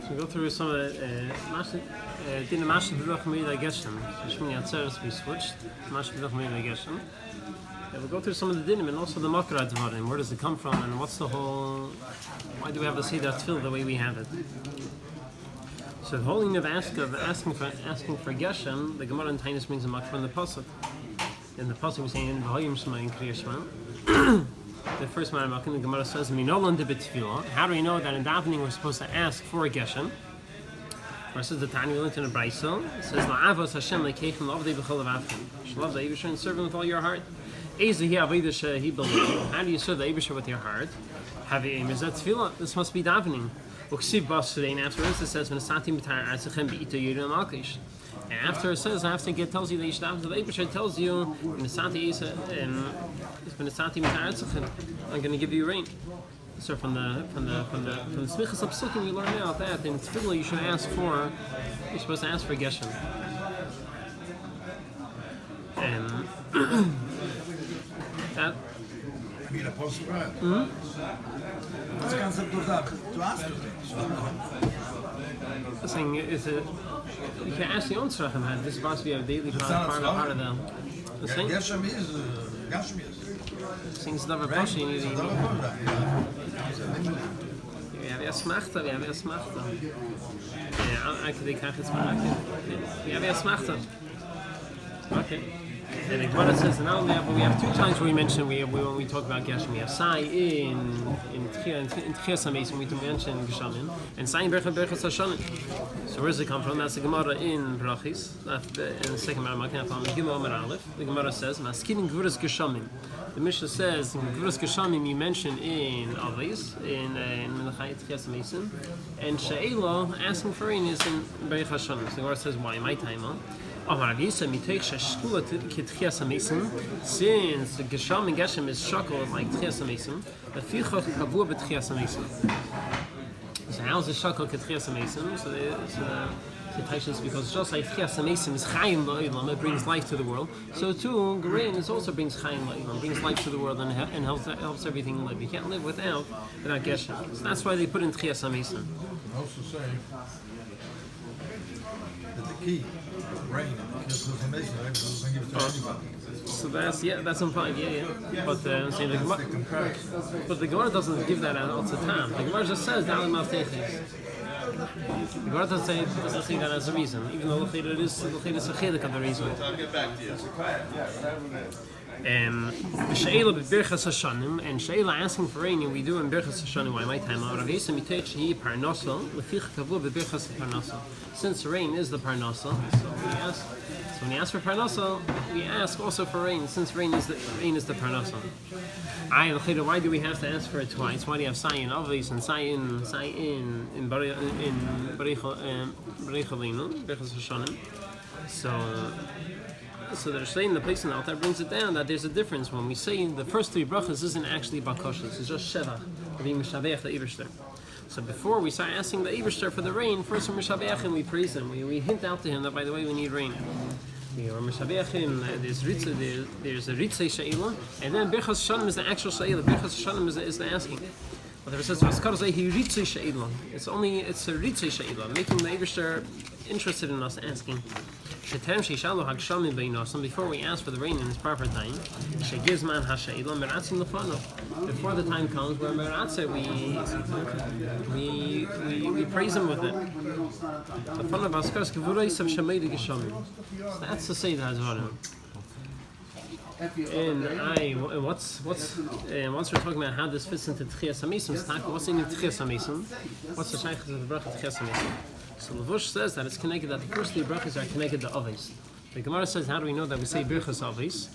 So we go through some of the Mashiv Umorid Hageshem. Shmini Atzeres we switched. Mashiv Umorid Hageshem. We'll go through some of the dinim and also the makar advarim. Where does it come from, and what's the whole? Why do we have to see that tefillah the way we have it? So the whole thing of asking for Geshem, the Gemara in Tainus brings a makar from the pasuk. In the pasuk we say in V'hayim Shema in Kriya Shema. The first man the Gemara says, "Minolan de betfila." How do we know that in davening we're supposed to ask for a Geshem? Versus the Tanya we learned in a brayso. It says, "La'avos Hashem lekeichem l'avdei b'chol avavchem." You should love the Eibusher and serve Him with all your heart. How do you serve the Eibusher with your heart? This must be davening. And afterwards it says, and after it says, after it tells you that you should daven to the Eibusher, it tells you, I'm going to give you rain. So from the smichas psukim we learn out that in tefillah you should ask for, you're supposed to ask for Geshem. That. I mean, a post right. What's the concept of that? To ask you things. The thing is, you can ask the own tzrachim. This is supposed to be a daily part of them. The thing. Geshem is Gashmias. Things never push you. We have a smachta. Yeah, I can take it. We have a smachta. Okay. And the Gemara says not only that, but we have two times where we mention when we talk about Geshem. We have Sai in Tchias HaMesim, we mention Geshamim, and Sai in Berchas Hashanim. So where does it come from? That's the Gemara in Brachis. In the second Maramah, the Gemara says, Maskin Gvuras Geshamim. The Mishnah says, Gvuras Geshamim you mention in Avos, in Menachai Tchias HaMesim, and She'ela, asking for rain, is in Berchas Hashanim. So the Gemara says, why? My time, huh? Since Geshem and Geshem is shakol like Tchias HaMesim, the fichach kavua b'Tchias HaMesim. So how is it shakol k'Tchias HaMesim? So the Taishas, because just like Tchias HaMesim is chayim la'ilam, it brings life to the world. So too, Gerein also brings chayim la'ilam, brings life to the world and helps everything live. You can't live without Geshem. So that's why they put in Tchias HaMesim. Also say that the key. Rain. So that's implied, But saying the Gemara doesn't give that out to time. The Gemara just says Dalim Maltechis. The Gemara doesn't say that as a reason, even though it is a chelik of the reason. She'ela b'Berchas Hashanim, and She'ela asking for rain, we do in Berchas Hashanim. Why my time? Since rain is the parnasa, so when we ask for parnasa, we ask also for rain. Since rain is the parnasa. Why do we have to ask for it twice? Why do you have Sai in Avos and Sai in Berchas Hashanim? So they're saying the place in the altar brings it down that there's a difference when we say the first three brachas isn't actually bakashas, it's just shevach, being mishabeach the Eibusher. So before we start asking the Eibusher for the rain, first we're mishabeach and we praise him. We hint out to him that by the way we need rain. We are mishabeach him. There's a ritzei she'ila, and then Berchas Hashanim is the actual she'ila. Berchas Hashanim is the asking. But there says it's a ritzei she'ila, making the Eibusher interested in us asking. Before we ask for the rain in its proper time, before the time comes where we praise him with it. That's to say that. And once we're talking about how this fits into Tchias HaMesim, what's in Tchias HaMesim? What's the shaykhs of the bracha Tchias HaMesim? So Levush says that it's connected, that the first three brachas are connected to Avos. The Gemara says, how do we know that we say Birchas Avos?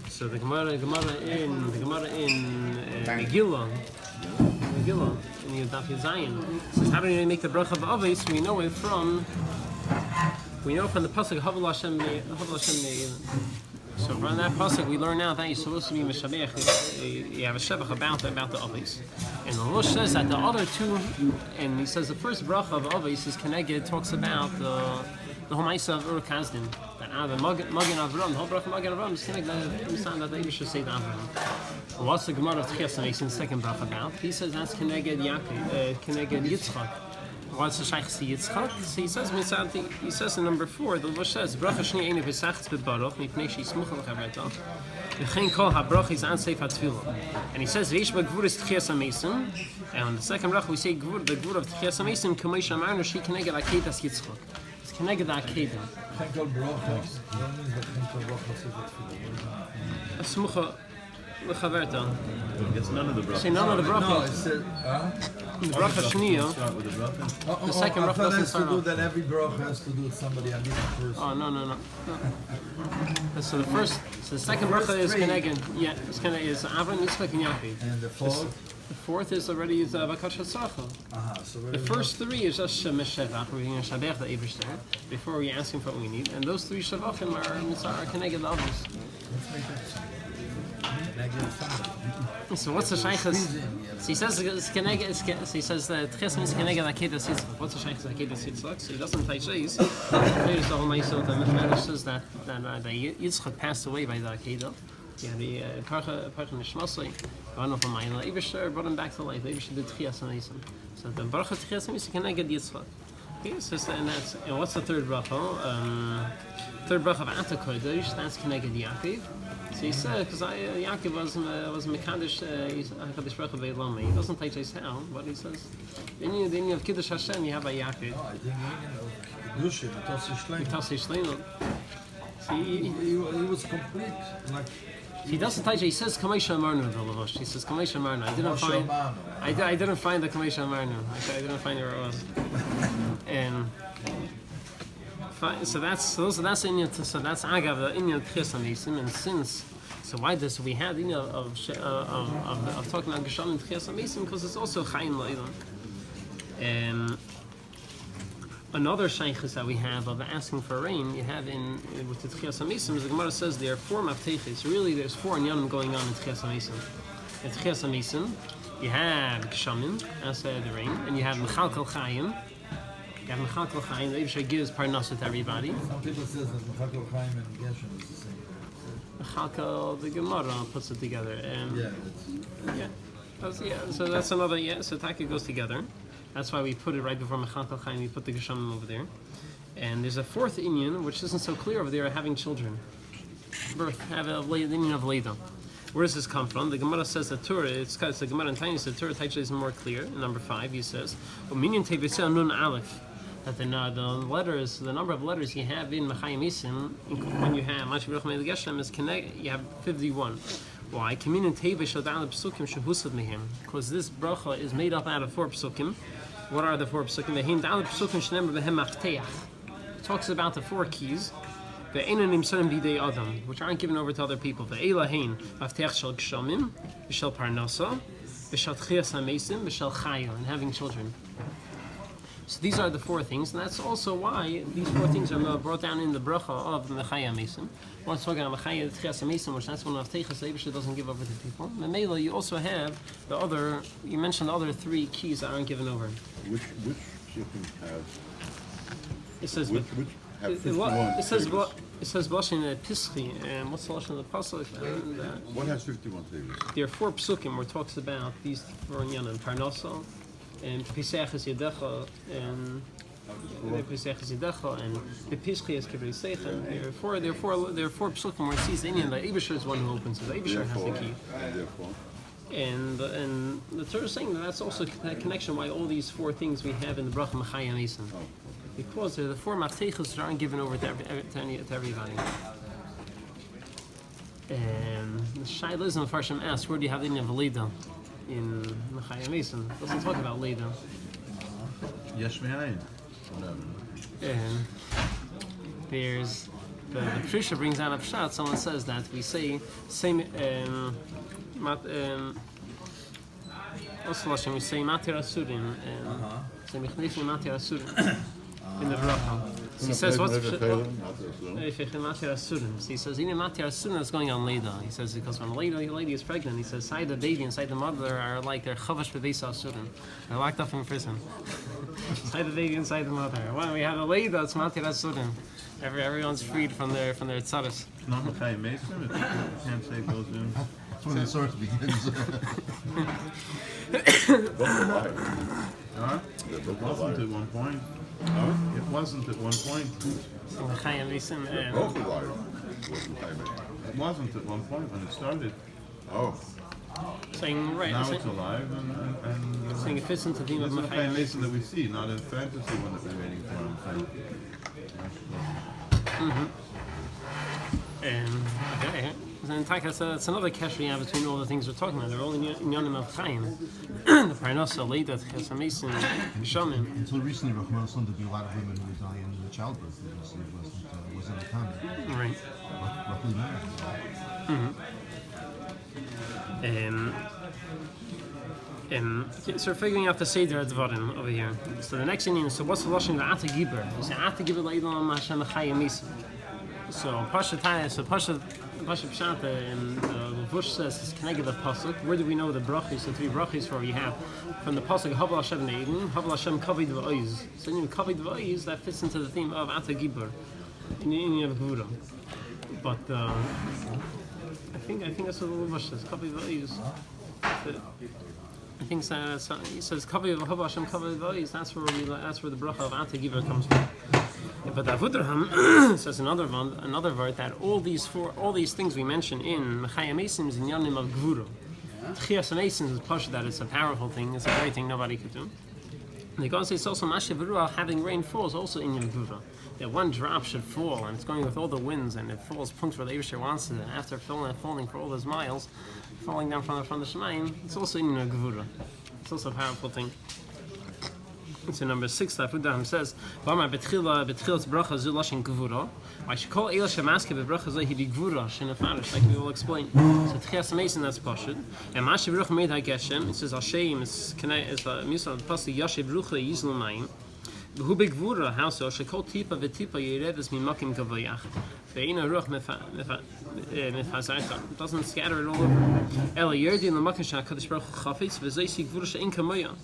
So the Gemara in Megillah, in Yudaf Yazayin, says, how do we make the bracha of Avos? We know from the pasuk Havel Hashem Ne'il. So from that pasuk we learn now that you're supposed to be mishabeach. You have a shevach about the Avos. And the Lush says that the other two, and he says the first bracha of Avos is connected. It talks about the whole Maisa of Ur Kazdin, that Magen Avram, the whole Bracha Magen Avram is connected to the sound that they should say to Avram. What's the Gemara of Tchias makes in the second Bracha about? He says that's Keneged Yaakov, Keneged Yitzchak. What's the Shaykh to Yitzchak? So he says in number 4, the Lush says, Bracha Shni Eine V'Sachts B'Baruch, Mipnei She'Smucha L'Chavreta, V'chein Kol HaBrach is Ansef HaTfilah. And he says, Reish B'Gvur is Tchias HaMesim, and on the second Bracha we say, the Gvur of Tchias HaMesim, K'mei Shamarnu Shi Keneged Akedas Yitzchak. It's Keneged Akedah. V'chein Kol Bracha, what means V'chein Kol Bracha Sefat Tfilah? Smucha L'Chavreta. It's none of the brachas. Say none of the brachas. No, it said, The bracha shniya. Start with the bracha. The second bracha doesn't has to start do off. that every bracha has to do with somebody, a different person. Oh no. So the second bracha is Keneged. Yeah, it's Keneged is Avram, Yitzchak, and Yaakov. And the fourth? The fourth is already Bakash Tzarcha. So The first 3 is just Shemeshevach. We're going to Shabech the Eibishter before we ask him for what we need, and those 3 Shavachim are Keneged the others. let's make that So what's the shaykhs? So he says it's Keneged. So he says that Tchias is Keneged Akedas Yitzchak. What's the shaykhs Akedas Yitzchak? So he doesn't take shays. There's the whole Maisa that Mefresh says that Yitzchak passed away by the Akedah. Yeah, the Parcha Nishmasai, one of them, Eibishter brought him back to life. Eibishter did Tchias HaMesim. So the Bracha Tchias HaMesim Keneged Yitzchak. Okay, so and what's the third bracha? Third bracha of Atakodesh. That's Keneged Yaakov. So he said, because Yaakov was Mekadosh Hakadosh Baruch Hu Ve'Lami. He doesn't take his how, but he says, then you have Kiddush Hashem, you have a Yaakov. I think Kedusha, Tassi Shleino. he was complete, like He doesn't take. He says Kamesha Marnu the Lavosh. He says Kamesha Marnu. I didn't find the Kamesha Marnu. I didn't find where it was. And so that's Inyan. So that's Agav the Inyan Tchias HaMesim. And since why does we have Inyan of talking about Geshem and Tchias HaMesim, because it's also Chaim Leilam. And another shaykhs that we have of asking for rain, you have with the Tchias HaMesim, the Gemara says there are 4 maftechis. Really, there's 4 inyanim going on in Tchias HaMesim. In Tchias HaMesim, you have Gshamim, as the rain, and you have Mechalkel Chayim. You have Mechalkel Chayim, the Eibusher gives Parnasa to everybody. some people say that Mechalkel Chaim and Geshem is the same. Mechalkel, the Gemara puts it together. So that's another, so Taka goes together. That's why we put it right before Mechalkel Chaim, we put the Geshamim over there. And there's a 4th inyan, which isn't so clear over there, having children. Birth, have the inyan of Leda. Where does this come from? The Gemara says the Torah, it's the Gemara in Tainis, the Torah Taisha is more clear. In number 5, he says, Minyan Teviseh Nun Aleph. That the letters, the number of letters you have in Mechayim Isim, when you have Mashiv Hageshem is connected, you have 51. Why? Because this bracha is made up out of 4 psukim. What are the 4 psukim? It talks about the 4 keys, which aren't given over to other people. And having children. So these are the 4 things, and that's also why these 4 things are brought down in the bracha of Mechaya Mesim. We're talking about Mechaya Tchias HaMesim, which that's one of Teichas Eibusher doesn't give over to people. And Mela, you also have the other. You mentioned the other 3 keys that aren't given over. Which shipping have? It says which have 51 tables? It says Blashin Pischi, and what's the Lashon of the pasuk? What has 51 tables? There are 4 psukim where it talks about these 4 inyanim, Parnasa, and Pesach is Yedecha, and Pesach is Yedecha, and the Pischi is Kibbutz Seichem. There are 4 psukim where it sees the Indian. The Eibusher is one who opens it. The Eibusher has the key. And the Torah is saying that that's also a connection why all these 4 things we have in the Bracha Mechaya Mesim. Because they're the 4 maftechos that aren't given over to everybody. And the Shaila is in the Farshim asks, where do you have the Indian of Leda in Mechaya Mesim? It doesn't talk about Leda. Yes, me'ayin. And there's the Trisha brings out a pshat. Someone says that we say same. Also, we say Matir Asurim and say Mechnifim Matir Asurim in the bracha. He says, what's he says, in Matir Asuna is going on Leda. He says, because when a lady is pregnant, he says, inside the baby, inside the mother are like they're Chavash Bevesa Asurim. They're locked up in prison. Inside the baby, inside the mother. When we have a Leda, it's Matir Asurim. Everyone's freed from their tzaras. It's not Machai Mason, but you can't say it goes in. That's when the source begins. Huh? It wasn't at one point. It wasn't at one point. Both alive. It wasn't at one point when it started. Oh. Saying, right. Now it's alive and saying it fits into the theme of Machai Machai Mason that we see, not a fantasy one that we're waiting for. Okay. And that's another cash we have between all the things we're talking about. They're all in Yonim of Chaim. The Parnasa, Leda, Chesamesim, Shamim. Until recently, Rahman Son, there'd be a lot of women who would die in childbirth because it wasn't a time. Right. Roughly So we're figuring out the Seder Dvarim over here. So the next thing is, so what's the Lashon of Ata Giber? We say Ata Giber Leilam Hashem Chayim Misa. So Pasha Pshata in the Vush says it's connected to the Pasuk. Where do we know the brachis? The three brachis where we have from the Pasuk Havel Hashem Neiden, Havel Hashem Kavod V'Oiz. So in Kavod V'Oiz that fits into the theme of Ata Giber in the Indian of Gvura. But I think that's what the Vush says. Kavod V'Oiz. I think so, he says Kavod Hashem Kavod V'Oiz. That's where the bracha of Ata Giber comes from. But Avudraham says another word that all these things we mention in Mechayim Mesim is in Yonim of Gvura. Tchias Mesim is Pasha that it's a powerful thing, it's a great thing nobody could do. And the God says also Mashiv Haruach, having rain falls also in Yom Gvura. That one drop should fall and it's going with all the winds and it falls punch where the Eibusher wants it. And after falling for all those miles, falling down from the Shemayim, it's also in Yom Gvura. It's also a powerful thing. So number 6, the Avudraham says, "V'amar betchilas bracha zu lashon gvura." I should call el shemaske bebracha zu hidi gvura shenafarish, like we will explain. So tchias mason that's pashut, and Mashiv ruch made Hageshem. It says Hashem is misal pasuk Yashiv rucha yizlu mayim. V'hu begvura how so? Shekol tipa v'tipa yiredes mimakim gavayach. Ve'ina ruch mefazaycha. It doesn't scatter it all over. Ela yerdi in the makim shakadosh baruch hu chafetz v'zaysi gvura she'in kamoya.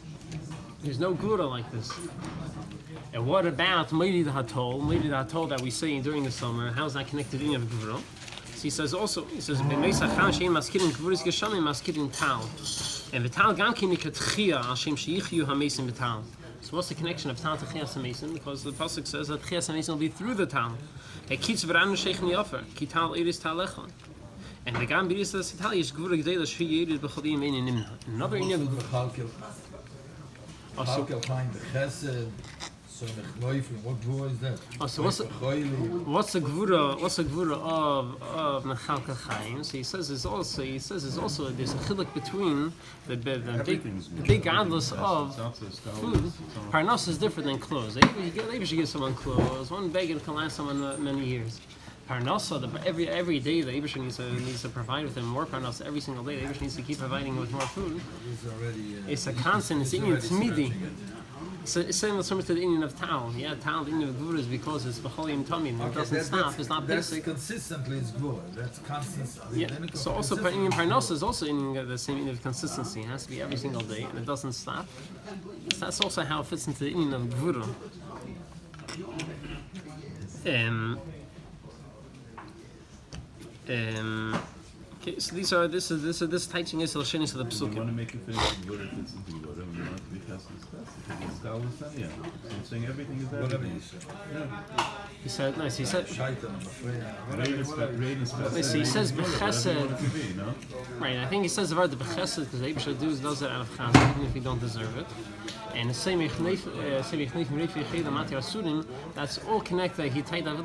There's no gura like this. And what about Umorid Hatol that we say during the summer? How is that connected in of gura? So he says B'meisach she'im maskirin gvuris geshamim maskirin tal. And v'tal gam ki mikatchia Hashem sheyichyu hamesim v'tal. So what's the connection of tal to chias hamesim? Because the pasuk says that chias hamesim will be through the tal. Ekitz v'ranu sheich miyofer ki tal iris talechon. And the gam b'ris says tal yish gvura gdei l'shvi yirid b'chodim ein nimna. Another in of gvura. How can find the chesed? So what gvura is that? So what's the gvura of Mechalka Chaim? So he says there's also there's a chiluk between the big godless of food. Parnas is different than clothes. They should give someone clothes. One beggar can last someone many years. Parnasa, every day the Hageshem needs to provide with them more parnasa. Every single day the Hageshem needs to keep providing with more food. It's a constant. It's Indian Tzmidi. It's same with to the Indian of Tal. Yeah, Tal, the Indian of Gvura is because it's B'cholim Tamim. It doesn't stop. It's not basic. Consistently, it's Gvura. That's constant. Yeah. So also Indian parnasa is also in the same Indian of consistency. It has to be every single day, and it doesn't stop. So that's also how it fits into the Indian of Gvura. Okay, so this teaching is Lashenis of the Psukim. You want to make it finish what it fits into what, and you want it to be fast and fast. It's Tal Lasania. So I'm saying everything is there. Whatever you say. Yeah. He said, nice, he said, Rain is fast. so he says B'chesed. No? Right, I think he says the word B'chesed because the Hageshem does it out of chas, even if we don't deserve it. And the same that's all connected. He tied that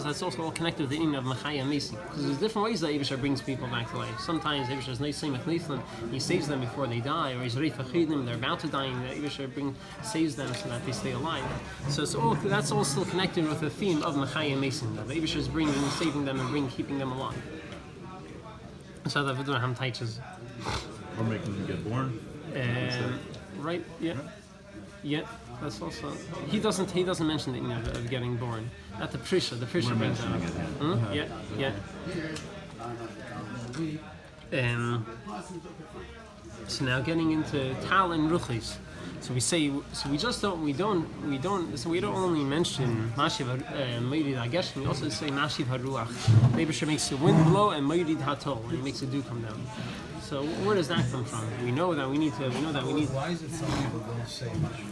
that's also all connected with the inyan of Mechayim Mesim. Because there's different ways that Hageshem brings people back to life. Sometimes Hageshem is nice, he saves them before they die, or he's refachidim, they're about to die, and Hageshem saves them so that they stay alive. So that's all still connected with the theme of Mechayim Mesim. That Hageshem is bringing, saving them, and keeping them alive. So that teaches. Or making them get born. Right, yeah. Yeah, that's also. He doesn't mention the inyan of getting born. Not the prisha. The prisha brings that up. Yeah. So now getting into tal and ruchis. So we don't only mention Mashiv Umorid Hageshem, we also say Mashiv Haruach. Hageshem makes the wind blow and Umorid Hatol, and he makes the dew come down. So where does that come from? We know that we need. Why is it some people don't say Mashiv?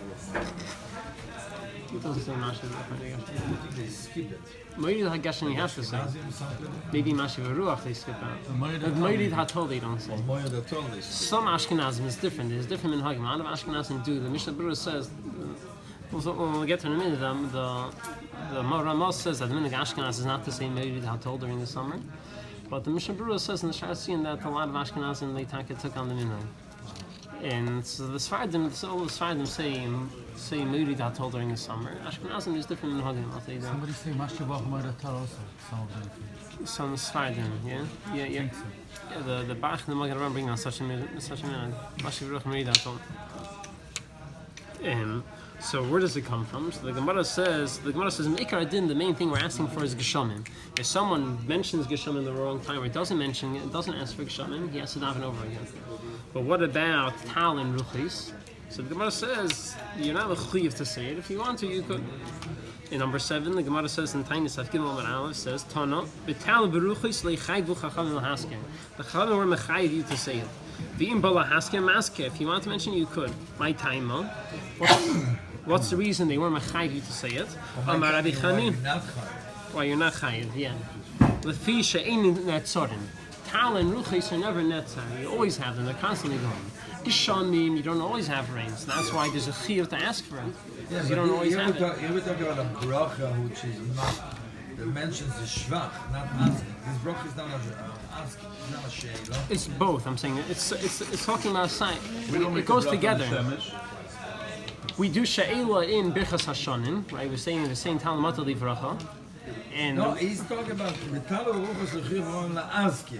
It doesn't say Mashiv Hageshem. They skip it. Umorid Hageshem you have to say. Maybe Mashiv Haruach they skip out. But Umorid Hatol they don't say. Some Ashkenazim is different. There's different minhagim. A lot of Ashkenazim do. The Mishnah Berurah says. We'll get to it in a minute. The Ramah says that the minhag Ashkenaz is not to say Umorid Hatol during the summer. But the Mishnah Berurah says in the Sharasin that a lot of Ashkenazim they took on the minhag. And so the Sfardim, all the Sfardim say Umorid Hatol during the summer. Ashkenazim is different minhagim. I'll tell you that. Somebody say Mashiv Umorid Hatol also. Some Sfardim, yeah. Yeah, the Bach and the Magen Avraham bring on such a minute. Mashiv Umorid Hatol. So where does it come from? So the Gemara says, Meikar Adin, the main thing we're asking for is Geshamim. If someone mentions Geshamim the wrong time or doesn't ask for Geshamim, he has to daven over again. But what about Tal and Ruchis? So the Gemara says, you're not mechuyev to say it. If you want to, you could. In number 7, the Gemara says in Tainis Afgim Amar Aleph says, Tana, B'tal Beruchis leichayvu chachamim l'hasker. The chachamim were mechayev you to say it. V'im bala hasker masker. If you want to mention it, you could. My time, what's the reason they were mechayev you to say it? Amar Rabbi Chanin. Why you're not chayev? Yeah. Lefi she'ein netzorin. Tal and Ruchis are never netzar. You always have them. They're constantly going. Gishamim, you don't always have rains. That's why there's a chiyuv to ask for it. Yeah, you don't always have it. You ever talk about a bracha which is not, that mentions the shvach, not asking. This bracha is not asking, it's not a sheila. It's both. I'm saying it's talking about sign. It goes together. We do she'ela in Birchas Hashanim, right? We're saying Talmud Livracha. And no, he's talking about Mitalo Ruchos Lechiv on La'aski.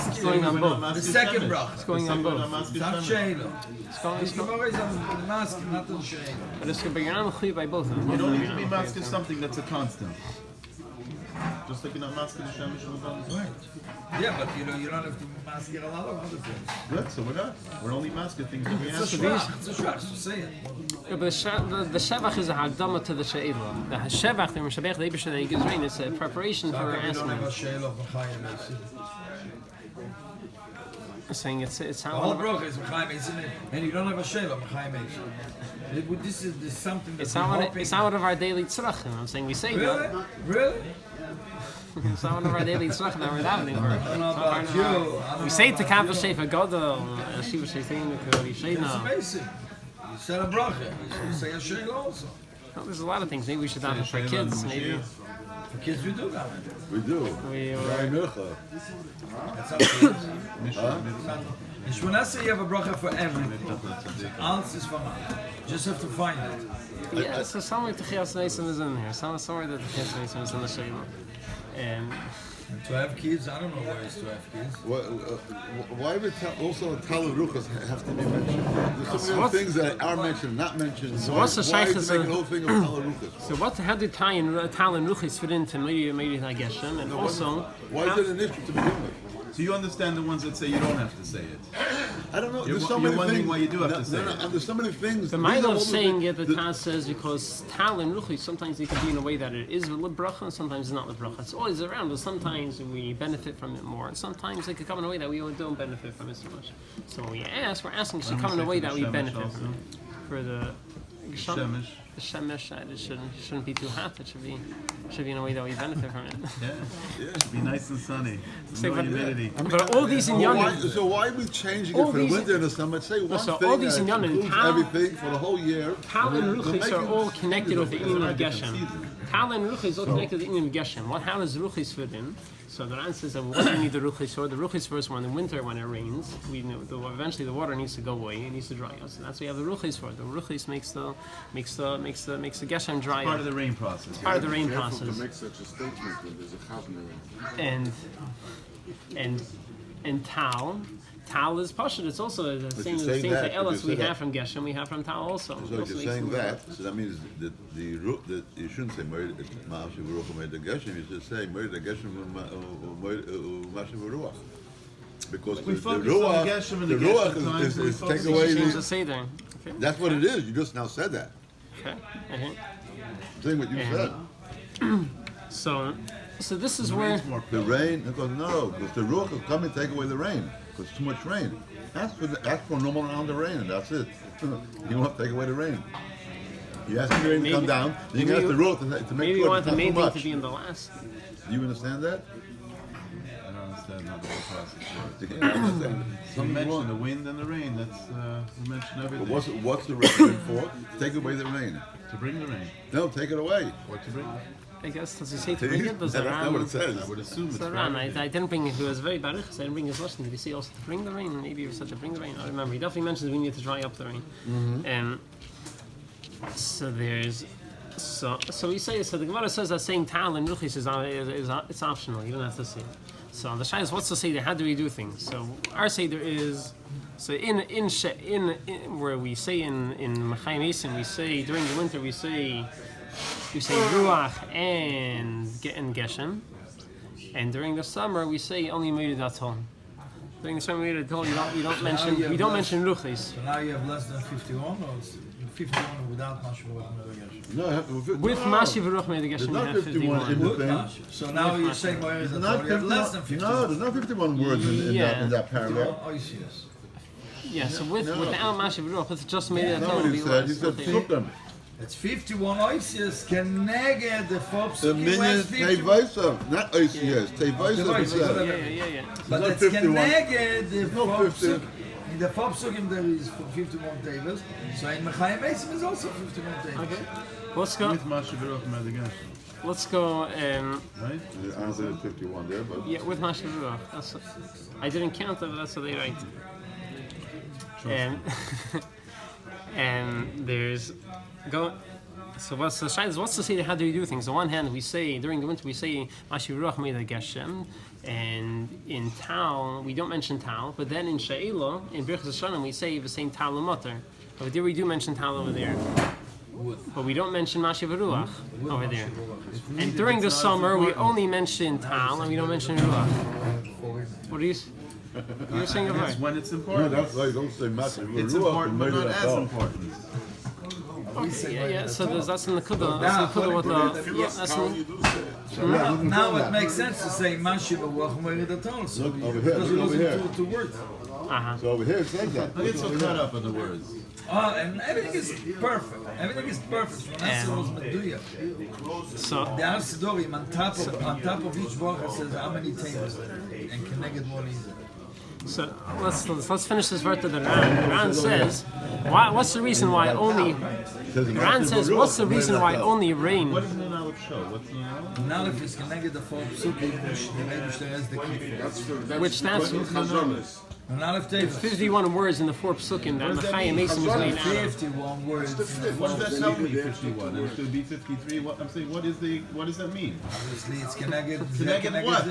It's going on both. The second bracha. It's going on both. It's not sheila. It's always on the mask, not the sheila. But you're not mechuyev by both of them. You don't need to be masked in something that's a constant. Just like you're not masked in the Shemesh and the Right. Yeah, but you don't have to mask it a lot of other things. Good, so we're not. We're only masking things that we It's ask a for. shvach, it's a shvach, so say it. Yeah, but the shevach is a hagdama to the she'ela. The shevach, the Meshabech, the Eibusha that he gives rain, it's a preparation for You don't asking. have a sheila of Mechayim Eisi. I'm saying it's how. The whole bracha is Mechayim Eisi, and you don't have a sheila of Mechayim Eisi. This is something that's It's out of our daily tzrachim. I'm saying we say that. Really? It's out of our daily tzrachim that we're davening I don't know about you. We say to Kav Shefa Gadol, Shiva Sheithin, It's Shena. amazing. You said a bracha. You should say a sheila also. There's a lot of things. Maybe we should daven for kids. Maybe For kids, we do that. We do. That's up to you. In Shmonaseh, you have a bracha for everything. Alles is from us. Just have to find it. yeah. So somewhere the Chias Neisam is in here. Somewhere that the Chias Neisam is in the Shema. And to have kids, I don't know where it's to have kids. Why would also Tal and Ruchos have to be mentioned? There's so many things that are mentioned, not mentioned. So what's the why shaykhs to make a whole thing of Tal and Ruchos? So how did Tal and Ruchis fit into Umorid Hageshem? And also, Why is it an issue to begin with? So you understand the ones that say you don't have to say it. I don't know. You're There's so you're many wondering things. why you do have to say it. There's so many things. the These are Maila all of the saying things it, the Taz says, because Tal and Ruchis, sometimes they can be in a way that it is Bracha, and sometimes it's not Bracha. It's always around, but sometimes we benefit from it more, and sometimes it could come in a way that we don't benefit from it so much. So when we ask, we're asking, it should come in a way that we benefit from it. For the Shemesh. The Shemesh side, it shouldn't be too hot. It should be in a way that we benefit from it. Yeah. It should be nice and sunny. Say, No but- humidity. But all these inyanim, So why are we changing All it for the these- winter and the summer? Say one So thing all these that inyanim, includes Tal- everything for the whole year. Tal and We're Ruchis are making all connected with the Inyan of different Geshem. seasons. Tal and Ruchis all connected with the Inyan of Geshem. How does Ruchis fit in? So the Ran says that what do we need the Ruchis for? The Ruchis first one in the winter when it rains. We know eventually the water needs to go away. It needs to dry us. And that's what we have the Ruchis for. The Ruchis makes the Geshem dry. Part of the rain process. Part of the rain Careful process. to make such a statement when there's a chavner. And Tal Tal is Pashut. It's also the But same you're saying that, Elis but we you say have from Geshem, we have from Tal also. So if you're saying that, so that means that the root that you shouldn't say Mashiv Haruach made the Geshem. You should say Mashiv Geshem Mashiv Haruach, because We the focus on Ruach, Geshem and the the Geshem Ruach times, and we is take focus on away Change the the. Seder. Okay. That's what it is. You just now said that. Okay. Okay. Saying what you said. So this is where The rain, because because the Ruach is coming to take away the rain, because too much rain. That's for normal amount of rain, and that's it. You don't have to take away the rain. You ask the rain to come down, then you ask the Ruach to make maybe you sure want it's the not main too thing much. to be in the last. Do you understand that? I don't understand how the whole process works. You can't understand. We Something's mentioned wrong. the wind and the rain. That's we mentioned everything. But what's the rain for? Take away the rain. To bring the rain. No, take it away. Or to bring it. I guess does he say to bring it? Does That's the not what Ram? it says. I would assume it's So for Ram, I everything. didn't bring it. He was very baruch. I didn't bring his lesson. Did he say also to bring the rain? Maybe he said to bring the rain. I don't remember. He definitely mentions we need to dry up the rain. So there's. So we say, so the Gemara says that saying Tal and Ruchis is it's optional. You don't have to say it. So the Shai is what's the Seder? How do we do things? So our Seder is so in where we say in Mechayim Esim, we say during the winter we say Ruach and Geshem, and during the summer we say only Umorid Atol. During the summer we don't mention Ruchis. So now you have less than 51, or it's 51 without Mashiv Haruach? No, I have to With Mashiv Haruach made the There's Geshem we not have 51 in 51. the thing. So now you're saying where is There's it? not You have less than 51. 51. No, there's not 51 words in that paragraph. Oh, yes. Yeah, so No. without Mashiv Haruach, it's just made it That's what he said. He said Sukkim. It's 51 oisius can negate the folks. The minion Tevaisav, not Oisias. Tevaisav he said. Yeah. But not it's can 51. negate the no folks. 50. In the Fobsugim there is 51 tables. So in Mechayim Esim is also 51 tables. Okay. Let's go. With Mashiv Haruach made the Geshem. Let's go. Right? The answer is 51 there, but Yeah, with Mashiv Haruach. That's. I didn't count it, but that's what they write. And there's go. So what's the shayla? What's the Seder? How do we do things? On one hand, we say during the winter we say Mashiv Haruach made the Geshem, and in Tal we don't mention Tal, but then in She'ela in Birchas Hashanah we say the same Tal L'Matar. Over there we do mention Tal over there, but we don't mention Mashiv Haruach over there. And during the summer we only mention Tal and we don't mention Haruach. What are you? You're saying about It's when it's no, important. that's why don't say Mashiv. It's important, but not as important. Yeah. So that's in the Kudah. That's in the Kudah with the. Yeah, that's in, Now it makes sense to say Mashiv Haruach Umorid Atol. So Look over here, because it look over wasn't here. two words. So over here it says that. I get so caught up in the words. Oh, and everything is perfect. Everything is perfect. That's was Meduya. so The Al Sidorim on top of each bracha says how many tables and connected one is it. So let's finish this verse of the Ran. The Ran says, what's the reason why only? The Ran says, what's the reason why only rain? What does the Aleph show? What's the Aleph? Now if it's connected the four psukim, the Rebbe has the key. Which stands And Aleph tables. 51 words in the 4 psukim that Mechayim Esim was made out of. 51 words. What does that tell me? 51, and it should be 53. I'm saying, what does that mean? Obviously it's connected. Connected what?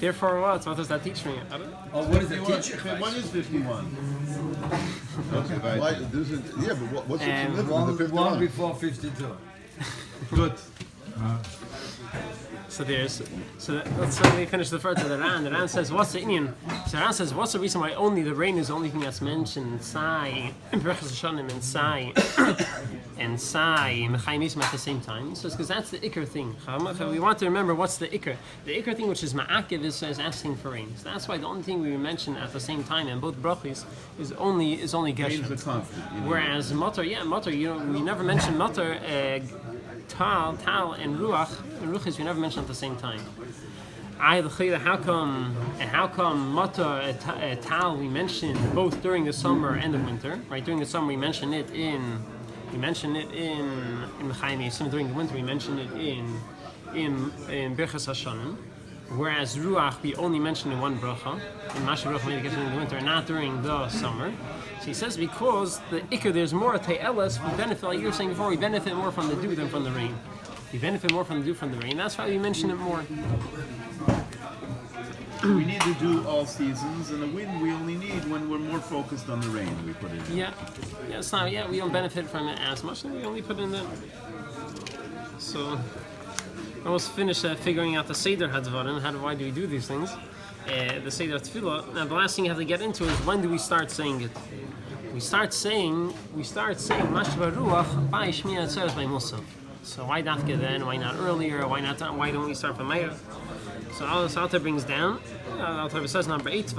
Therefore, what does that teach me? I don't know. Oh, what is it? 51. Teach What is 51? Okay, Why, right. this is, yeah, but what's the And significance of 51? one before 52. Good. So let's say we finish the first of the Ran. The Ran says, what's the Indian? So the Ran says, what's the reason why only the rain is the only thing that's mentioned in Sai, in Birchas Hashanim, and Sai, and Sai, Mechayim Esim at the same time? So it's because that's the Iker thing. We want to remember what's the Iker. The Iker thing, which is Ma'akiv, is asking for rain. So that's why the only thing we mention at the same time in both brachos is only Rain's the Geshem. constant. Whereas Matar, we never mention Matar, Tal, and Ruchis, we never mention at the same time. How come Matar, Tal, we mention both during the summer and the winter, right? During the summer we mention it in Mechayim Esim. During the winter we mention it in Birchas Hashanim. Whereas Ruach we only mention in one bracha, in Mashiv Haruach made the Geshem in the winter, not during the summer. So he says because the Iker there's more Te'elas, we benefit, like you were saying before, we benefit more from the dew than from the rain. We benefit more from the dew from the rain. That's why we mention it more. We need to do all seasons, and the wind we only need when we're more focused on the rain. We put it in. Yeah, it's not. Yeah, we don't benefit from it as much. We only put in the. So, I almost finished figuring out the Seder Hadvarim. Why do we do these things? The Seder Tefillah. Now, the last thing you have to get into is when do we start saying it? We start saying Mashiv Haruach by Shmiyat Atzeres by Musaf. So why Dafka then? Why not earlier? Why don't we start from Meir? So all this author brings down. Author says number 8.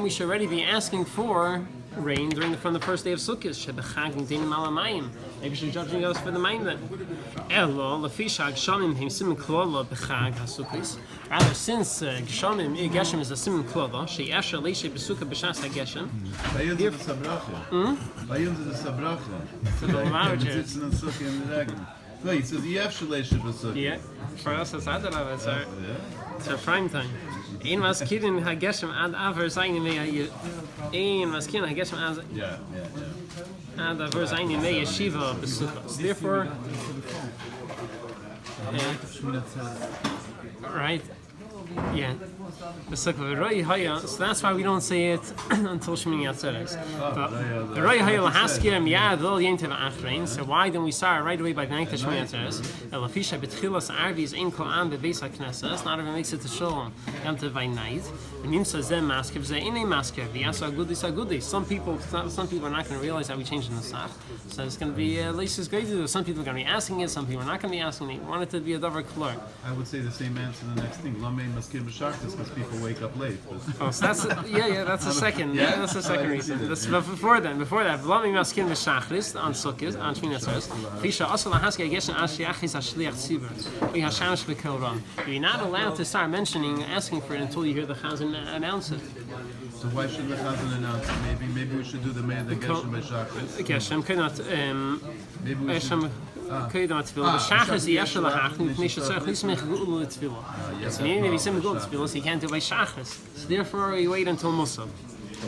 We should already be asking for rain from the first day of Sukkot. Maybe we should judging us for the mind then. Rather, since Hageshem is a siman kloda, she'asher leishe besuka b'shas Hageshem. Bei uns ist es a Brache. Bei uns ist es a Brache. Wir sitzen in Sukkot in the Regen. No, he says yefsher leishe besuka. Yeah, for us it's Adarav. It's our prime time. Ein maskirin Hageshem ad aver zayni mei. Ein maskirin Hageshem ad. Yeah. Ad aver zayni mei yeshiva besuka. Therefore. Right. Yeah. So that's why we don't say it until Shmini Atzeres. So why don't we start right away by the night of Shmini Atzeres? Not even makes it to Shalom. By night. Some people are not going to realize that we changed in the Sach. So it's going to be at least as great to do. Some people are going to be asking it, some people are not going to be asking it. We want it to be a davar klur. I would say the same answer the next thing. Because people wake up late. Oh, so that's that's the second. Yeah, that's the second reason. But before that, V'lamim maskin b'shachris on Sukkot on Shmini Atzeres. Fisha also lahaski Hageshem ashiachis hashliach tzibur. We hashamish b'kel ram. You're not allowed to start asking for it until you hear the Chazan announce it. So why should the Chazan announce it? Maybe we should do the Meir Hageshem b'shachris. Hageshem cannot. Maybe we should. Shachris the Yeshua lahachni mipnei shetzarich nismech geula l'tefillah. So meaning if you say geula l'tefillah, so you can't do it by Shachris. So therefore, you wait until Musaf.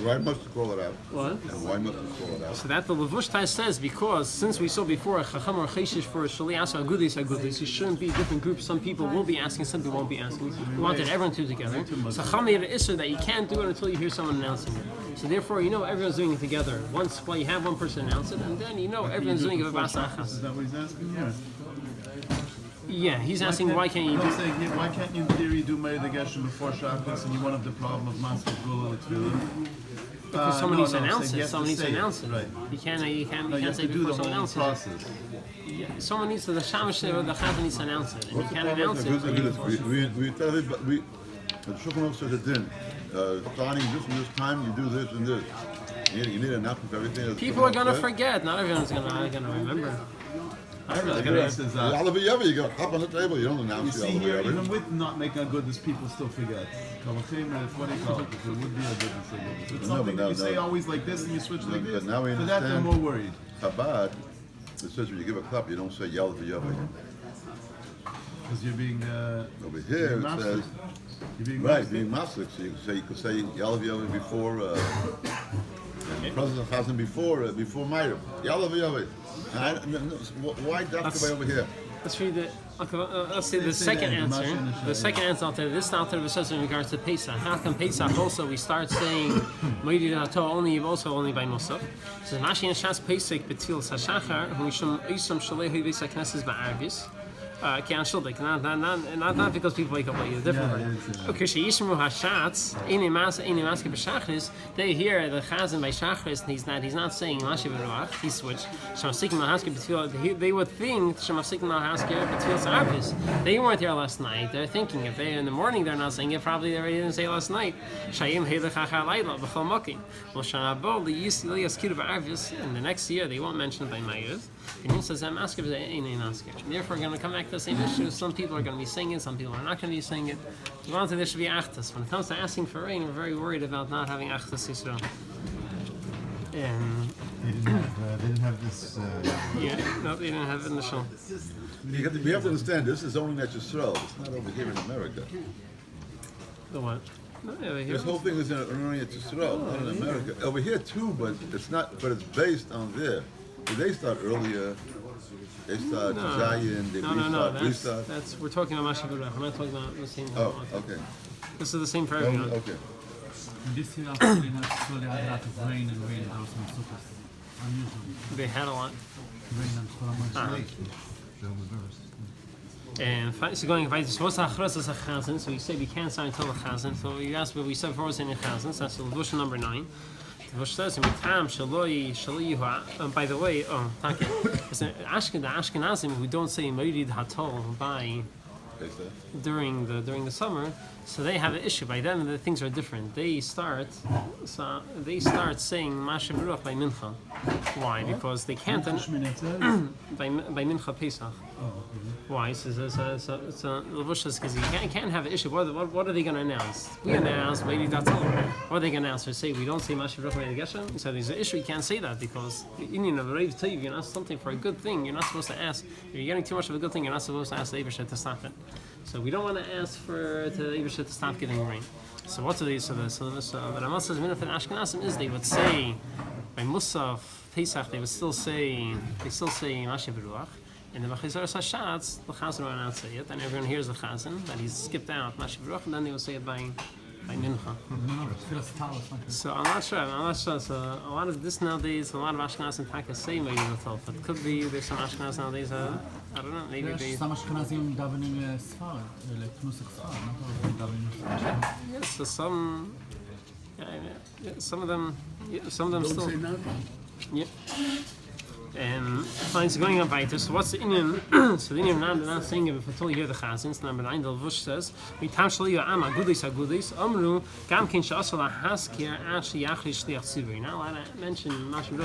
Why must you call it out? What? Why must you call it out? So that the Levushtai says, because since we saw before a Chacham or Cheshish for Shali Asa Agudis, it shouldn't be different groups. Some people will be asking, some people won't be asking. We wanted everyone to do together. So Chacham made an issue that you can't do it until you hear someone announcing it. So therefore, everyone's doing it together. Once, you have one person announce it, and then everyone's doing it with Basa Achas. Is that what he's asking? Yeah, he's asking why can't you do it? Why can't you in theory do Meir Hageshem before Shachris and you won't have the problem of Masif Gula L'Tfilah? Because someone needs to announce it. Someone needs to announce it. Right. You can't say do before the someone whole announces process. it. Yeah, someone needs to, the Shamash or the Chazan needs to announce it. And you can't announce it. We tell everybody, the Shulchan Aruch says it in. Starting this and this time, you do this and this. You need an announcement for everything. People are going to forget. Not everyone's going to remember. You got hop on the table, you don't announce You see here, even with not making a goodness, people still forget. What do you call it? It would be a goodness. It's something that you say always like this and you switch like this. Now we For that, they're more worried. Chabad, it says when you give a cup, you don't say Yalav Yahweh. Because you're being Over here it says, right, being Maslik, so you could say Yalav Yahweh before, President Chazan before Meir. Yalav Yahweh. Why Dafka over here? Let's read the. Let's see the second answer. The second answer out there. This out there says in regards to Pesach. How come Pesach also we start saying Moedid HaTorah only by Musaf? It says Mashi and Shas Pesach B'Tfil Sashachar Hu Yisham Shalehu Yisach Knesses Ba'arvis. Not because people wake up late. It's different. Okay, Sheishmu Hashatz Ini Maske B'Shachris. They hear the Chazan by Shachris. He's not saying Mashiv Haruach. He switched. Shemasikim Lahaske B'Tfil. They would think Shemasikim Lahaske B'Tfil Sarvis. They weren't here last night. They're thinking if they're in the morning, they're not saying it. Probably they already didn't say last night. Shayim Heilechacha Laila B'Chol Mokim. Well, Shanabo Liyaskiru B'Arvis. And the next year they won't mention it by Meir. And he says Maske B'Tfil. Therefore, we're going to come back to the same issue. Some people are going to be singing, some people are not going to be singing. We want there should be achtas. When it comes to asking for rain, we're very worried about not having achtas Yisrael. They didn't have this. Yeah, no, they didn't have it in the show. We have to understand, this is only at Yisrael. It's not over here in America. The what? No, over here. This whole thing is only at Yisrael, not in America. Over here too, but it's not. But it's based on there. So they start earlier. That's we're talking about Mashiv. We're not talking about the same. Oh, okay. This is the same for everyone. Okay. This year actually had a lot of rain and rain house and sukkahs. Unusually. They had a lot. Rain and Haruach. And so going by this, what's Hachras as a Chazan? So we say we can't sign until the Chazan. So we asked what we said before was in the Chazan. So that's the Levush number 9. The Levush says, by the way, thank you. The Ashkenazim who don't say Umorid Hatol by during the summer, so they have an issue. By then the things are different. They start saying Mashiv by Mincha. Why? Because they can't by Mincha Pesach. Why? So Levush says because you can't have an issue. What are they going to announce? We announce maybe that's all. What are they going to announce? Or say we don't say Mashiv by Hageshem? So there's an issue. You can't say that because the Indian of Reiv Tiv, you're not something for a good thing. You're not supposed to ask. If you're getting too much of a good thing, you're not supposed to ask the Eibusher to stop it. So we don't want to ask for the Eibusher to stop giving rain. So what do they? So the Rama says minute in Ashkenazim is they would say by Musaf Pesach they still say Mashiv Ruach. And the Machizor Hashatz, the Chazan will not say it, and everyone hears the Chazan that he's skipped out Mashiv Ruach, and then they will say it by Mincha. So I'm not sure. So a lot of this nowadays, a lot of Ashkenaz and Taka say maybe the Tov, but it could be there's some Ashkenaz nowadays. I don't know. Maybe they. Some Ashkenazim davening Sfar, like Knusik Sfar, not all davening. Yes, so some of them still. Yeah. Fine, so going on weiter. So what's the Indian? So the Indian not saying it until you hear the Chazan. So number 9, the Levush says, "We tamshali ama gudis amru gam kin she'asol haskir ashi yachli shliach tzibur." Now I mention Mashiv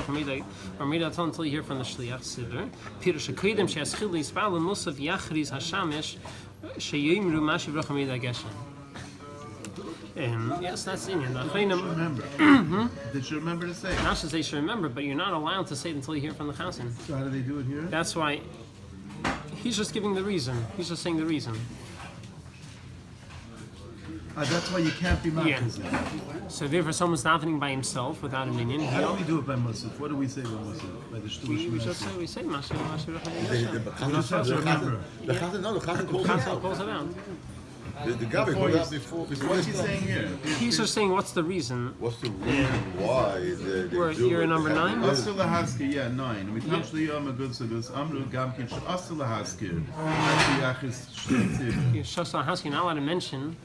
or made until you hear from the shliach tzibur. Pirush hakodim she'aschil yispal musaf yachris hashamish sheyimru Mashiv Hageshem. Yes, that's Indian. Remember. They should remember to say it. Not that they should remember, but you're not allowed to say it until you hear from the Chazan. So how do they do it here? That's why he's just giving the reason. He's just saying the reason. That's why you can't be Musaf. Yeah. So therefore, someone's davening by himself without a minion. How do we do it by Musaf? What do we say by Musaf? By the Shtush? We just say Mashiv. The Chazan Calls it out. The Gabi goes out before. What's he saying here? He's just saying what's the reason. What's the reason why they You're number 9? Asur lahaskir, yeah, 9. We tamshli yom agudsagus amru gamkin asur lahaskir. Ashi yachis shletzir. Shosal Haskir, you're not allowed to mention.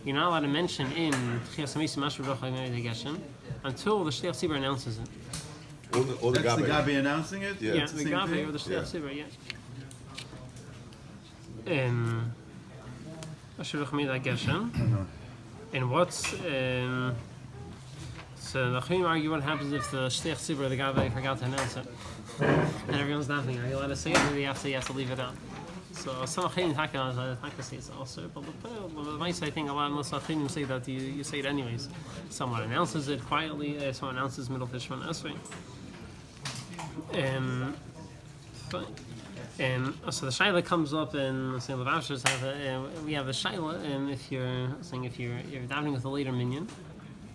You're not allowed to mention in Tchias Hamisi Mashiv Hageshem until the Shliach Tzibur announces it. All the That's the Gabi. Gabi announcing it? Yeah, It's the same Gabi thing? or the Shliach Tzibur, yeah. Mashiv Hageshem. And what's so the Chachamim argue what happens if the Shliach Tzibur or the Gabi forgot to announce it, and everyone's laughing. Are you allowed to say it, or do you have to leave it out? So some Chachamim say it's also, but the mice I think a lot of most Chachamim say that you say it anyways. Someone announces it quietly. Someone announces middle Tishman Esrei. And so the shaila comes up, and the Levavshers we have a shaila, and if you're davening with a later minion,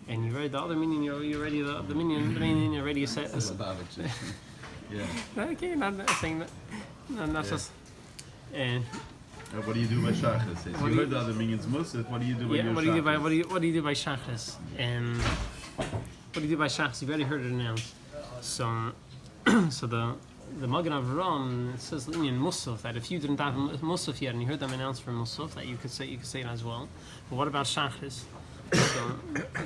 and you read the other minion, you're ready the minion you're ready to set. Yeah. Okay, not saying that. Not just. And what do you do by Shachris? You heard the other minions Musaf. What do you do by your Shachris? What do you do by Shachris? And what do you do by Shachris? You've already heard it announced. So the Magen Avraham says in Musaf that if you didn't have Musaf yet and you heard them announce for Musaf that you could say it as well. But what about Shachris? So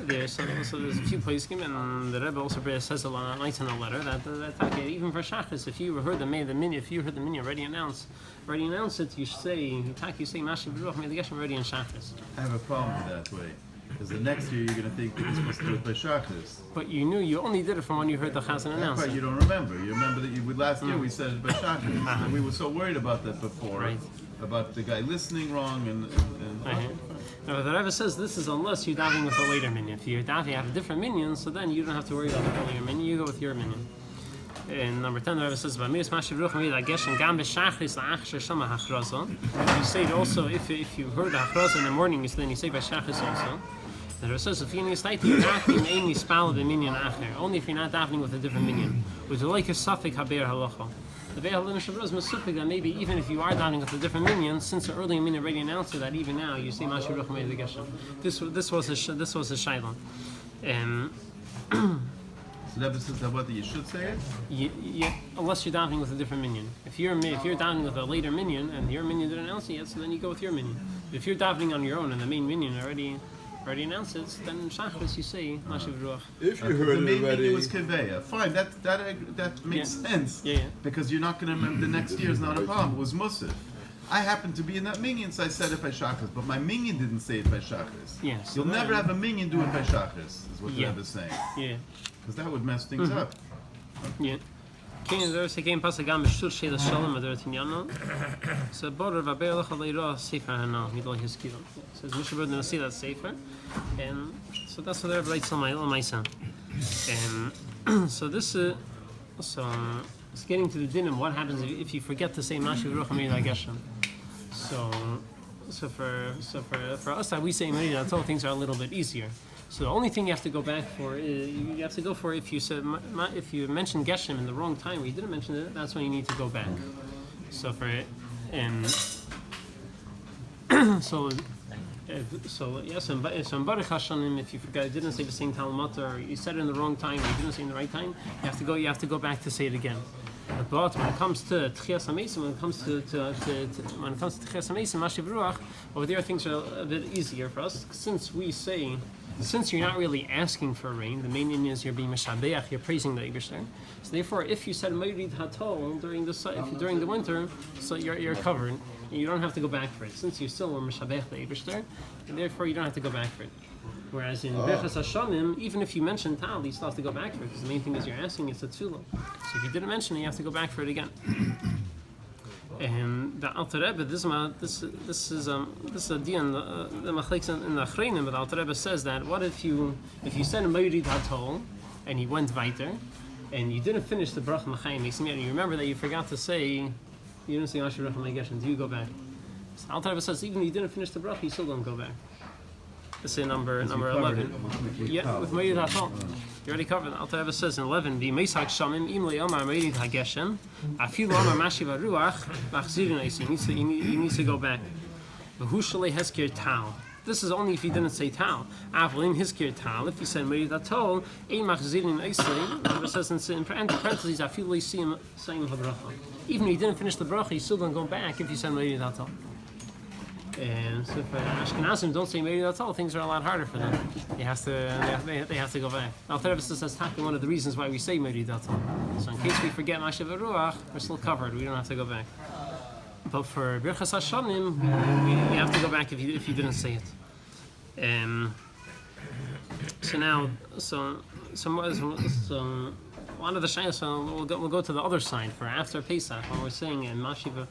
there's a few places, and the Rebbe also says a lot nights in a letter that okay, even for Shachris, if you heard the minion already announced it, you say Mashiv Ruach Hageshem already in Shachris. I have a problem with that way. Because the next year you're going to think that you're supposed to do it by Shachris. But you only did it from when you heard the Chazan announce it. You don't remember. You remember that last year we said it by Shachris. And we were so worried about that before. Right. About the guy listening wrong and Now, the Rebbe says this is unless you're davening with a later minion. If you're davening, you have a different minion, so then you don't have to worry about the earlier minion. You go with your minion. And number 10, the Rebbe says, "B'miras Mashiv Ruach Hageshem gam b'shachris la'achshir shama hachraza." You say it also if you heard the hachraza in the morning, then you say by shachris also. The Rebbe says, "If you're only if you're not davening with a different minion, with the like a suffix haber halacha." The Ve'al Mishabra is Masupik that maybe even if you are davening with a different minion, since the earlier minion already announced that even now you say Mashiv Ruach Meir Hageshem. This was a shaila. So that says that what you should say it? Yeah, unless you're davening with a different minion. If you're davening with a later minion and your minion didn't announce it yet, so then you go with your minion. But if you're davening on your own and the main minion already announced it, then Shachris you say Mashiv Ruach. If you The heard main it already, menu was Keveya. Fine, that makes sense. Yeah. Because you're not going to remember the next year is not a problem. It was Musaf. I happened to be in that minion, so I said it by Shachris, but my minion didn't say it by Shachris. Yes. You'll never have a minion do it by Shachris, is what the Yeah. Rebbe is saying. Yeah. Because that would mess things up. Yeah. Kein der se kein pasagam shul shel shalom der tinyano. So border va beelach leira sefer hana midol his kill. So Moshe Rabbeinu see that sefer, and so that's what they're writes on my son. And so this so it's getting to the dinim. What happens if you forget to say Mashiv Ruach Meir Hageshem? So for us that we say Meir, that's all things are a little bit easier. So the only thing you have to go back for is you have to go for if you mentioned Geshem in the wrong time or you didn't mention it, that's when you need to go back. So for so in Baruch Hashanim, if you forgot, you didn't say the same Talmud or you said it in the wrong time or you didn't say it in the right time, you have to go back to say it again. But when it comes to Tchias HaMesim, when it comes to Tchias HaMesim, Mashiv Ruach, over there things are a bit easier for us since you're not really asking for rain, the main thing is you're being Meshabeach, you're praising the Eibishter. So therefore, if you said Morid Hatol during the winter, so you're covered. You don't have to go back for it. Since you still were Meshabeach the Eibishter, and therefore you don't have to go back for it. Whereas in Birchas Hashanim, even if you mention Tal, you still have to go back for it because the main thing is you're asking it's a tefillah. So if you didn't mention it, you have to go back for it again. And the Alter Rebbe, this is a dian the machlekes in the Achreinim, but the Alter Rebbe says that what if you said Morid Hatol and he went weiter and you didn't finish the Brach Machayim Mesim yet, and you remember that you forgot to say, you didn't say Mashiv Ruach Meir Hageshem, do you go back? So the Alter Rebbe says even if you didn't finish the Brach, you still don't go back. Let's say number 11. Yeah, with Morid Hatol. You already covered. Alter Rebbe says in 11, "Be Meisach Shamim Im Le'omar Morid Hageshem, Afilu Omar Mashiv Haruach Machzirin Eis." He needs to go back. V'hu Shalei Heskir Tal. This is only if he didn't say Tal. Avlim Heskir Tal. If he said Morid Hatol, Ein Machzirin Eis. It says in parentheses, Afilu Leisim Sayim Habracha. Even if he didn't finish the bracha, he still don't go back if he said Morid Hatol. And so for Ashkenazim don't say Meir Hatol, things are a lot harder for them. They have to go back. Alter Rebbe says that's one of the reasons why we say Meir Hatol. So in case we forget Mashiv Haruach, we're still covered. We don't have to go back. But for Birchas Hashanim, we have to go back if you didn't say it. So one of the shaylas, so we'll go to the other side for after Pesach when we're saying in Mashiv, or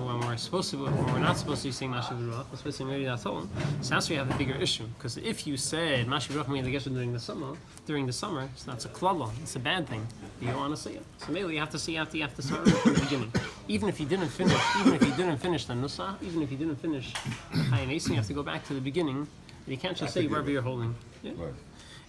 when we're not supposed to be saying Mashiv Ruach, we're supposed to say Meir Hatol. So that's where you have the bigger issue, because if you said Mashiv Ruach Meir Hageshem during the summer, so that's a klala, it's a bad thing. You don't want to say it. So maybe you have to start from the beginning. Even if you didn't finish the Nusach, even if you didn't finish the Chayim Eisim, you have to go back to the beginning. You can't just say wherever you're holding. Yeah. Right.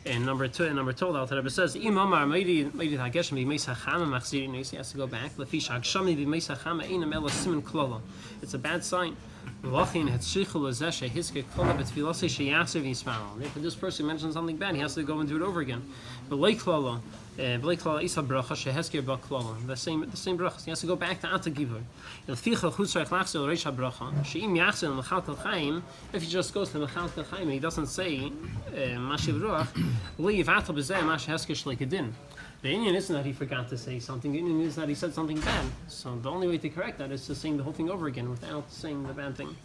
And number 2, the Alter Rebbe says, "Im Omar Morid Hageshem b'Meisach Chama Machzirin Eis." He has to go back. Lefish Hagshami b'Meisach Chama Einam Ela Siman Klala. It's a bad sign. V'lachin Hetzrichu Lezeh Shehizke Klala b'Tfilosei Sheyaser v'Yismael. If this person mentions something bad, he has to go and do it over again. B'lei Klala. B'lei Klala Isa Bracha Shehezker B'Klala. The same brachas. He has to go back to Ata Givur. L'ficha Chutzarech Lachzel Reisha Bracha. She'im Yachzel Mechaltel Chaim. If he just goes to Mechaltel Chaim and he doesn't say Mashiv Ruach, Le'yiv Atal B'zeh Mash Hezker Shleikadin. The Indian isn't that he forgot to say something. The Indian is that he said something bad. So the only way to correct that is to sing the whole thing over again without saying the bad thing.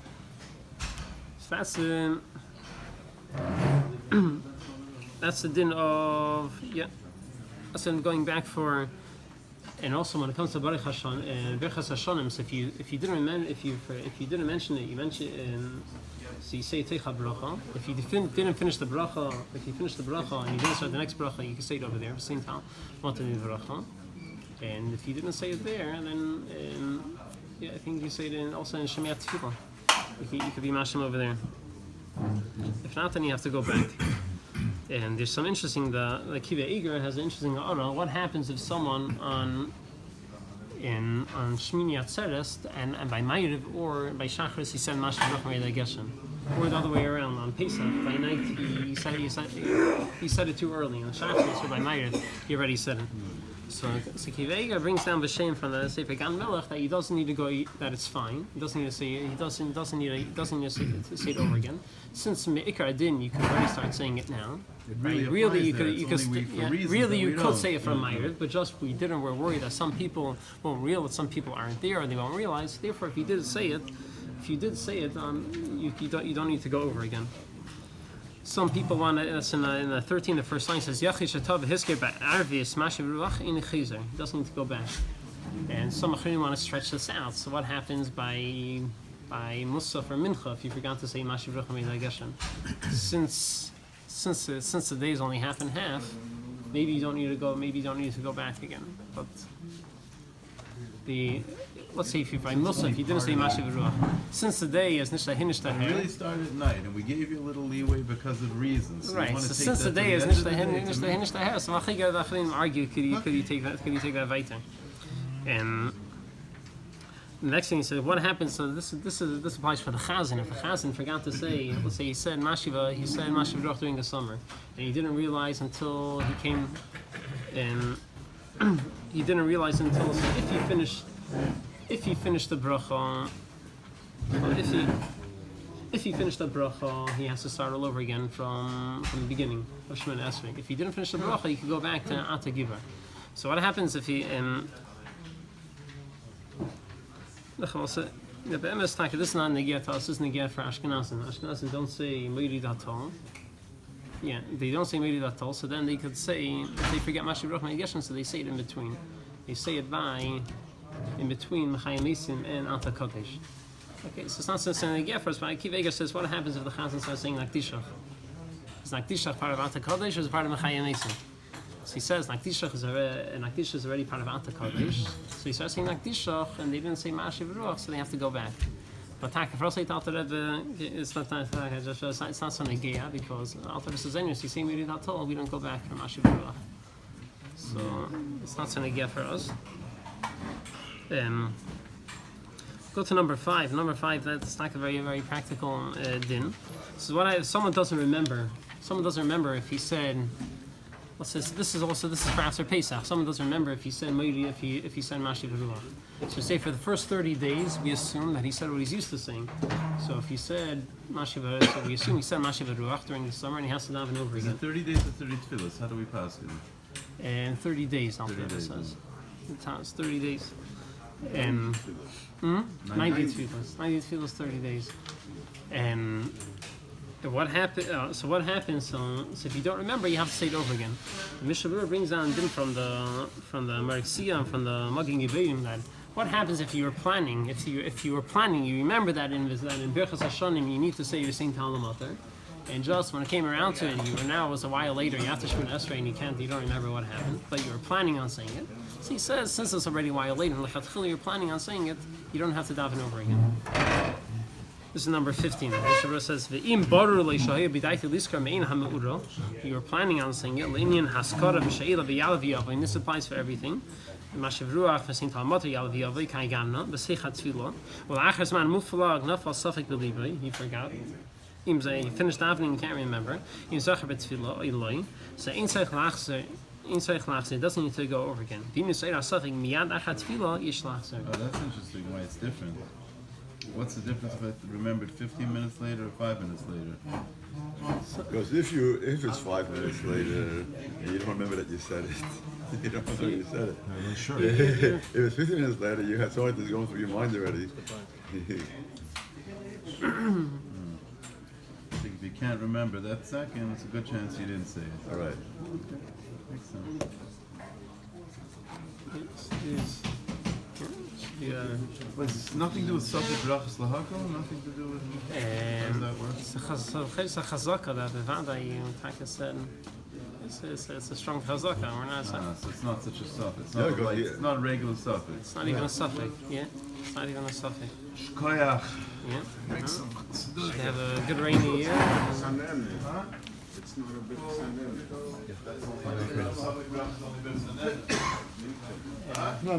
So that's the din of That's going back for, and also when it comes to Baruch Hashan and Birchas Hashanim. So if you didn't mention it, you mention so you say Teicha Bracha. If you didn't finish the bracha, and you didn't start the next bracha, you can say it over there at the same time. And if you didn't say it there, then I think you say it also in Shemiat Tefillah. You could be mashim over there. If not, then you have to go back. And there's some interesting. The Kiva Eger has an interesting. What happens if someone on Shmini Atzeres, and by Ma'ariv or by Shachris he said Mashiv Ruach Meir Hageshem, or the other way around on Pesach by night he said it too early on Shachris, or by Ma'ariv he already said it. So Kivega brings down the shame from the Sefer Gan Melech that he doesn't need to go, that it's fine. He doesn't need to say it. He doesn't need to say it over again. Since Me'ikar Din, you could already start saying it now. Really, you could say it from Ma'ariv, but just we're worried that some people won't realize, some people aren't there, or they won't realize. Therefore, if you did say it, you don't need to go over again. Some people want to, that's in the 13th, the first line says, Yachi Shatav Hisker Arvius Mashiv Ruach in Chizer. He doesn't need to go back. And some Achrim want to stretch this out. So what happens by Musaf or Mincha if you forgot to say Mashiv Ruach Meir Hageshem? Since the day is only half and half, maybe you don't need to go back again. But let's say if you by Musaf you didn't say Mashiv Ruach, since the day is Nishta Hinishta We really started at night, and we gave you a little leeway because of reasons. So right. So since the day is Nishta Hinishta, so Machiga the Achrim argue could you take that weiter? And the next thing he said, what happens? So this applies for the Chazan. If the Chazan forgot to say, let's say he said Mashiv Ruach during the summer, and he didn't realize until he came, and he didn't realize until if he finished the bracha, if he finished the bracha, he has to start all over again from the beginning of Shemona Esrei. If he didn't finish the bracha, he could go back to Ata Giva. So what happens if he this is not Negiah, this is Negiah for Ashkenazim. Ashkenazim don't say Meiri Datol. Yeah, they don't say Meiri Datol, so then they could say, if they forget Mashiv Ruach Meir Hageshem, so they say it in between. They say it in between Mechayim Eisim and Ata Kodesh. Okay, so it's not so Negiah for us, but Kivega says, what happens if the Chazan starts saying Nakdishach? Is Nakdishach part of Ata Kodesh or is it part of Mechayim Eisim? So he says Nakdishach is already part of Ata Kodesh. So he starts saying Nakdishach, and they didn't say Mashiv Ruach, so they have to go back. But for us, Alter Rebbe, it's not so Negiah because Alter Rebbe says anyways, you say Meiri Datol, we don't go back from Mashiv Ruach. So it's not so Negiah for us. Go to number 5. Number 5, that's like a very, very practical din. So if someone doesn't remember if he said, this is for after Pesach. Someone doesn't remember if he said Meiri, if he said Mashiv Ruach. So say for the first 30 days, we assume that he said what he's used to saying. So if he said Mashiv Ruach, so we assume he said Mashiv Ruach during the summer, and he has to daven over again. Is it 30 days or 30 tefillas? How do we pass it? And 30 days, Alter Rebbe says. It's 30 days. 90 tefillas. 90 tefillas, 30 days. And what happened? So what happens? So if you don't remember, you have to say it over again. The Mishnah Berurah brings down din from the Meriksia and from the Magin Gebeim that what happens if you were planning? If you were planning, you remember that in Birchas Hashanim you need to say you're saying Talmud Mater, and just when it came around to it, it was a while later. You have to Shemona Esrei and you don't remember what happened, but you were planning on saying it. So he says, since it's already a while later, you're planning on saying it, you don't have to daven over again. This is number 15. The Mishnah says, "Ve'im baru le'shahir b'dayti liskar me'in ha'me'ura." You were planning on saying it. Le'inyan haskara v'she'ila v'yalav v'yavay. And this applies for everything. Mashiv Ruach v'sein talmud yalav v'yavay kai gamna v'seichat tefillah. Well, achar zman muflag nafal safek b'librei. He forgot. He finished davening and can't remember. Im zacher b'tefillah oiloi. So ein seich lachzer. It doesn't need to go over again. Oh, that's interesting why it's different. What's the difference if I remembered 15 minutes later or 5 minutes later? Because if it's 5 minutes later and you don't remember that you said it, you don't remember you said it. Sure. If it's 15 minutes later, you had something that's going through your mind already. I think if you can't remember that second, it's a good chance you didn't say it. All right. Okay. Makes sense. But it's nothing to do with subject brachas lahako? Nothing to do with how does that work? It's a chazaka that the Vadai said. It's a strong chazaka. We're not. So it's not such a suffix. It's not a regular suffix. It's not even a suffix. Yeah, it's not even a suffix. Shkoyach. Yeah. They have a good rainy year. It's not a big sign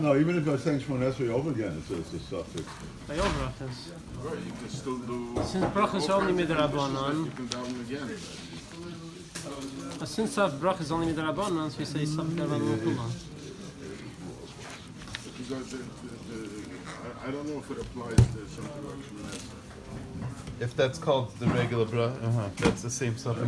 No, even if I'm saying Shmon Esrei over again, it's a suffix. By overachas. Right, you can still do. Since bracha is only midrabanan, You can daven again. since bracha is only midrabanan, so we say suffix rabbanon kula. Because I don't know if it applies to something like Shemon Esrei. If that's called the regular bra, that's the same stuff.